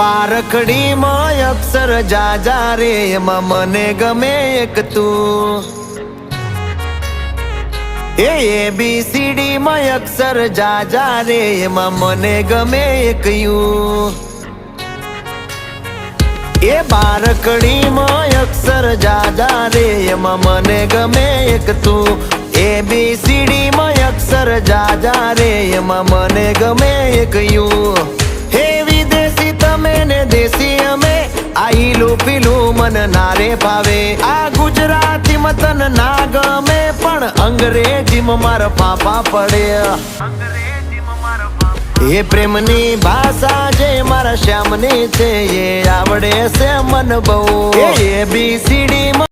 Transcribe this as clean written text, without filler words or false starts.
બારખડીમાં અક્ષર જાજા રે એમાં મને ગમે એક તું ABCD માં અક્ષર જાજા રે એમાં મને ગમે એક યુ બારખડીમાં અક્ષર જાજા રે એમાં મને ગમે એક તું ABCD માં અક્ષર જાજા રે એમાં મને ગમે એક યુ વિદેશી તમે ને દેશી અમે આઈલું પીલું મન નારે ભાવે આ ગુજરાતી મતન ના ગમે પણ અંગ્રેજીમાં મારા પાપા પડે એ પ્રેમની ભાષા જે મારા શ્યામની છે એ આવડે છે મન બહુ ABCD